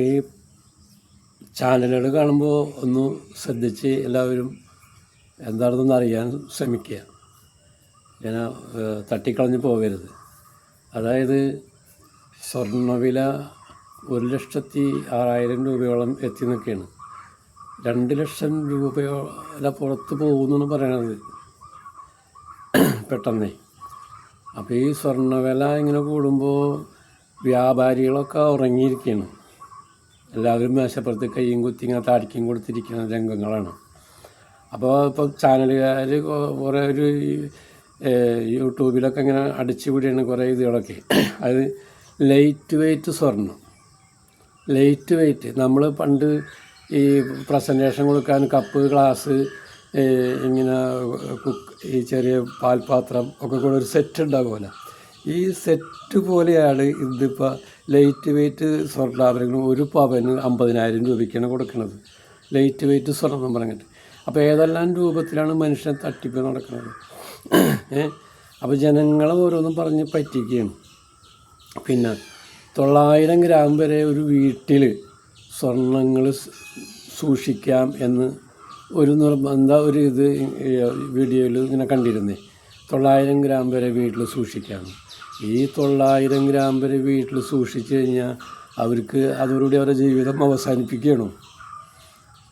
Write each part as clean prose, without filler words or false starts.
ഈ ചാനലുകൾ കാണുമ്പോൾ ഒന്ന് ശ്രദ്ധിച്ച് എല്ലാവരും എന്താണെന്നൊന്ന് അറിയാൻ ശ്രമിക്കുക. ഇങ്ങനെ തട്ടിക്കളഞ്ഞ് പോകരുത്. അതായത് സ്വർണ്ണവില 1,06,000 രൂപയോളം എത്തി നിൽക്കുകയാണ്. 2 ലക്ഷം രൂപയോളം പുറത്ത് പോകുമെന്നാണ് പറയണത് പെട്ടെന്നേ. അപ്പോൾ ഈ സ്വർണ്ണവില ഇങ്ങനെ കൂടുമ്പോൾ വ്യാപാരികളൊക്കെ ഉറങ്ങിയിരിക്കുകയാണ്. എല്ലാവരും മേശപ്പുറത്ത് കയ്യും കുത്തി ഇങ്ങനെ താടിക്കും കൊടുത്തിരിക്കുന്ന രംഗങ്ങളാണ്. അപ്പോൾ ഇപ്പോൾ ചാനലുകാർ കുറേ ഒരു യൂട്യൂബിലൊക്കെ ഇങ്ങനെ അടിച്ചു കൂടിയാണ് കുറേ ഇതുകളൊക്കെ. അത് ലൈറ്റ് വെയ്റ്റ് സ്വർണം, ലൈറ്റ് വെയ്റ്റ്. നമ്മൾ പണ്ട് ഈ പ്രസൻറ്റേഷൻ കൊടുക്കാൻ കപ്പ്, ഗ്ലാസ്, ഇങ്ങനെ ഈ ചെറിയ പാൽപാത്രം ഒക്കെ കൂടെ ഒരു സെറ്റ് ഉണ്ടാകുമല്ലോ, ഈ സെറ്റ് പോലെയാണ് ഇതിപ്പോൾ ലൈറ്റ് വെയ്റ്റ് സ്വർണ്ണാഭരണങ്ങൾ. ഒരു പവന് 50,000 രൂപയ്ക്കാണ് കൊടുക്കുന്നത്, ലൈറ്റ് വെയ്റ്റ് സ്വർണ്ണം പറഞ്ഞിട്ട്. അപ്പോൾ ഏതെല്ലാം രൂപത്തിലാണ് മനുഷ്യനെ തട്ടിപ്പ് നടക്കുന്നത്. അപ്പോൾ ജനങ്ങളെ ഓരോന്നും പറഞ്ഞ് പറ്റിക്കുകയാണ്. പിന്നെ 900 ഗ്രാം വരെ ഒരു വീട്ടിൽ സ്വർണ്ണങ്ങൾ സൂക്ഷിക്കാം എന്ന് ഒരു ഒരു ഇത് വീഡിയോയിൽ ഇങ്ങനെ കണ്ടിരുന്നേ. 900 ഗ്രാം വരെ വീട്ടിൽ സൂക്ഷിക്കാം. ഈ 900 ഗ്രാം വരെ വീട്ടിൽ സൂക്ഷിച്ചു കഴിഞ്ഞാൽ അവർക്ക് അതോടുകൂടി അവരുടെ ജീവിതം അവസാനിപ്പിക്കുകയാണ്.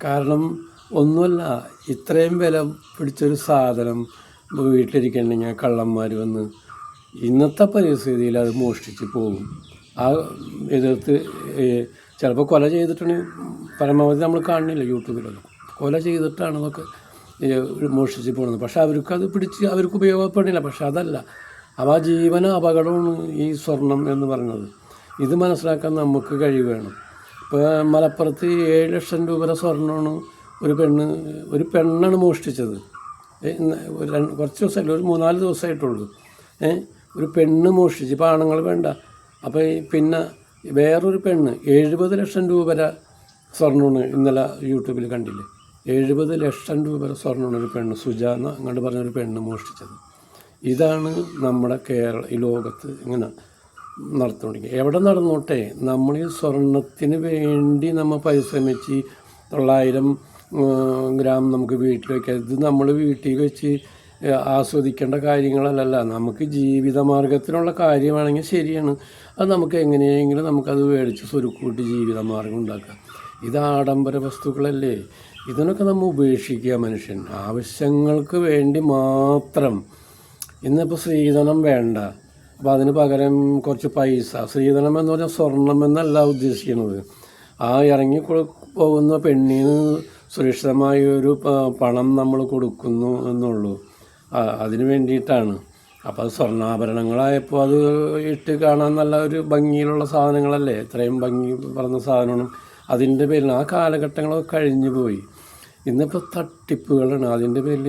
കാരണം ഒന്നുമല്ല, ഇത്രയും വില പിടിച്ചൊരു സാധനം വീട്ടിലിരിക്കണമെങ്കിൽ കള്ളന്മാർ വന്ന് ഇന്നത്തെ പരിസ്ഥിതിയിൽ അത് മോഷ്ടിച്ച് പോകും. ആ എതിർത്ത് ചിലപ്പോൾ കൊല ചെയ്തിട്ടുണ്ടെങ്കിൽ പരമാവധി നമ്മൾ കാണുന്നില്ല യൂട്യൂബിലൊന്നും. കൊല ചെയ്തിട്ടാണ് അതൊക്കെ മോഷ്ടിച്ച് പോകുന്നത്. പക്ഷെ അവർക്കത് പിടിച്ച് അവർക്ക് ഉപയോഗപ്പെടില്ല. പക്ഷെ അതല്ല, അപ്പോൾ ആ ജീവന അപകടമാണ് ഈ സ്വർണം എന്ന് പറയുന്നത്. ഇത് മനസ്സിലാക്കാൻ നമുക്ക് കഴിവ് വേണം. ഇപ്പോൾ മലപ്പുറത്ത് 7 ലക്ഷം രൂപയുടെ സ്വർണ്ണമാണ് ഒരു പെണ്ണാണ് മോഷ്ടിച്ചത്. കുറച്ച് ദിവസമല്ല, ഒരു 3-4 ദിവസമായിട്ടുള്ളൂ. ഒരു പെണ്ണ് മോഷ്ടിച്ച്. ഇപ്പോൾ ആണുങ്ങൾ വേണ്ട. അപ്പോൾ പിന്നെ വേറൊരു പെണ്ണ് 70 ലക്ഷം രൂപയുടെ സ്വർണ്ണമാണ് ഇന്നലെ യൂട്യൂബിൽ കണ്ടില്ലേ. 70 ലക്ഷം രൂപയുടെ സ്വർണ്ണമാണ് ഒരു പെണ്ണ്, സുജാന അങ്ങോട്ട് പറഞ്ഞൊരു പെണ്ണ് മോഷ്ടിച്ചത്. ഇതാണ് നമ്മുടെ ഈ ലോകത്ത് ഇങ്ങനെ നടത്തുകൊണ്ടിരിക്കുക. എവിടെ നടന്നോട്ടെ, നമ്മൾ ഈ സ്വർണത്തിന് വേണ്ടി നമ്മൾ പരിശ്രമിച്ച് 900 ഗ്രാം നമുക്ക് വീട്ടിൽ വയ്ക്കാം. ഇത് നമ്മൾ വീട്ടിൽ വെച്ച് ആസ്വദിക്കേണ്ട കാര്യങ്ങളല്ല. നമുക്ക് ജീവിതമാർഗത്തിനുള്ള കാര്യമാണെങ്കിൽ ശരിയാണ്, അത് നമുക്ക് എങ്ങനെയെങ്കിലും നമുക്കത് മേടിച്ച് സ്വരുക്കൂട്ടി ജീവിതമാർഗം ഉണ്ടാക്കാം. ഇത് ആഡംബര വസ്തുക്കളല്ലേ, ഇതിനൊക്കെ നമ്മൾ ഉപേക്ഷിക്കുക. മനുഷ്യൻ ആവശ്യങ്ങൾക്ക് വേണ്ടി മാത്രം. ഇന്നിപ്പോൾ സ്ത്രീധനം വേണ്ട, അപ്പോൾ അതിന് പകരം കുറച്ച് പൈസ. സ്ത്രീധനം എന്ന് പറഞ്ഞാൽ സ്വർണം എന്നല്ല ഉദ്ദേശിക്കുന്നത്. ആ ഇറങ്ങി പോകുന്ന പെണ്ണിന് സുരക്ഷിതമായൊരു പണം നമ്മൾ കൊടുക്കുന്നു എന്നുള്ളൂ, അതിന് വേണ്ടിയിട്ടാണ്. അപ്പോൾ അത് സ്വർണ്ണാഭരണങ്ങളായപ്പോൾ അത് ഇട്ട് കാണാൻ നല്ല ഒരു ഭംഗിയിലുള്ള സാധനങ്ങളല്ലേ, ഇത്രയും ഭംഗി പറഞ്ഞ സാധനമാണ്. അതിൻ്റെ പേരിൽ ആ കാലഘട്ടങ്ങളൊക്കെ കഴിഞ്ഞു പോയി. ഇന്നിപ്പോൾ തട്ടിപ്പുകളാണ്. അതിൻ്റെ പേരിൽ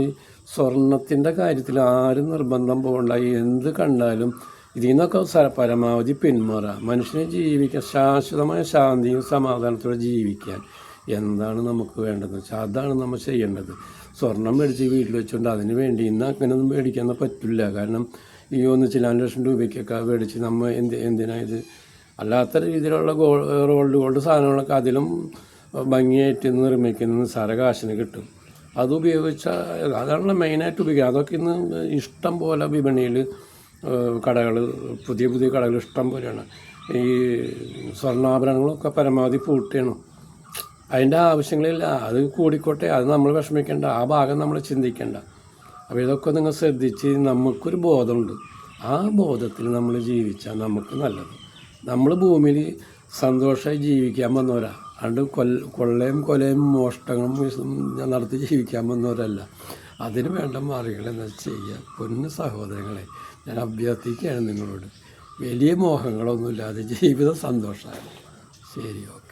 സ്വർണത്തിൻ്റെ കാര്യത്തിൽ ആരും നിർബന്ധം പോകണ്ട. എന്ത് കണ്ടാലും ഇതിൽ നിന്നൊക്കെ പരമാവധി പിന്മാറുക. മനുഷ്യനെ ജീവിക്കാൻ, ശാശ്വതമായ ശാന്തിയും സമാധാനത്തോടെ ജീവിക്കാൻ എന്താണ് നമുക്ക് വേണ്ടതെന്ന് വെച്ചാൽ അതാണ് നമ്മൾ ചെയ്യേണ്ടത്. സ്വർണം മേടിച്ച് വീട്ടിൽ വെച്ചുകൊണ്ട് അതിന് വേണ്ടി ഇന്ന് അങ്ങനെയൊന്നും മേടിക്കാൻ പറ്റില്ല. കാരണം ഈ 1 ലക്ഷം രൂപയ്ക്കൊക്കെ മേടിച്ച് നമ്മൾ എന്തിനാ ഇത്. അല്ലാത്ത രീതിയിലുള്ള ഗോൾഡ് സാധനങ്ങളൊക്കെ അതിലും ഭംഗിയായിട്ട് നിർമ്മിക്കുന്ന നിസ്സാര കാശിന് കിട്ടും. അതുപയോഗിച്ചാൽ അതാണല്ലോ മെയിനായിട്ട് ഉപയോഗിക്കുക. അതൊക്കെ ഇന്ന് ഇഷ്ടം പോലെ വിപണിയിൽ കടകൾ, പുതിയ പുതിയ കടകൾ ഇഷ്ടം പോലെയാണ്. ഈ സ്വർണ്ണാഭരണങ്ങളൊക്കെ പരമാവധി പൂട്ടിയാണ്. അതിൻ്റെ ആവശ്യങ്ങളില്ല. അത് കൂടിക്കോട്ടെ, അത് നമ്മൾ വിഷമിക്കേണ്ട, ആ ഭാഗം നമ്മൾ ചിന്തിക്കേണ്ട. അപ്പോൾ ഇതൊക്കെ നിങ്ങൾ ശ്രദ്ധിച്ച് നമുക്കൊരു ബോധമുണ്ട്. ആ ബോധത്തിൽ നമ്മൾ ജീവിച്ചാൽ നമുക്ക് നല്ലത്. നമ്മൾ ഭൂമിയിൽ സന്തോഷമായി ജീവിക്കാൻ വന്നവരാ. അതുകൊണ്ട് കൊലയും മോഷ്ടങ്ങളും നടത്തി ജീവിക്കാൻ വന്നവരല്ല. അതിന് വേണ്ട മാർഗങ്ങൾ എന്താ ചെയ്യുക. പൊന്നു സഹോദരങ്ങളെ, ഞാൻ അഭ്യർത്ഥിക്കുകയാണ് നിങ്ങളോട്, വലിയ മോഹങ്ങളൊന്നുമില്ലാതെ ജീവിതം സന്തോഷമാണ്. ശരി, ഓക്കെ.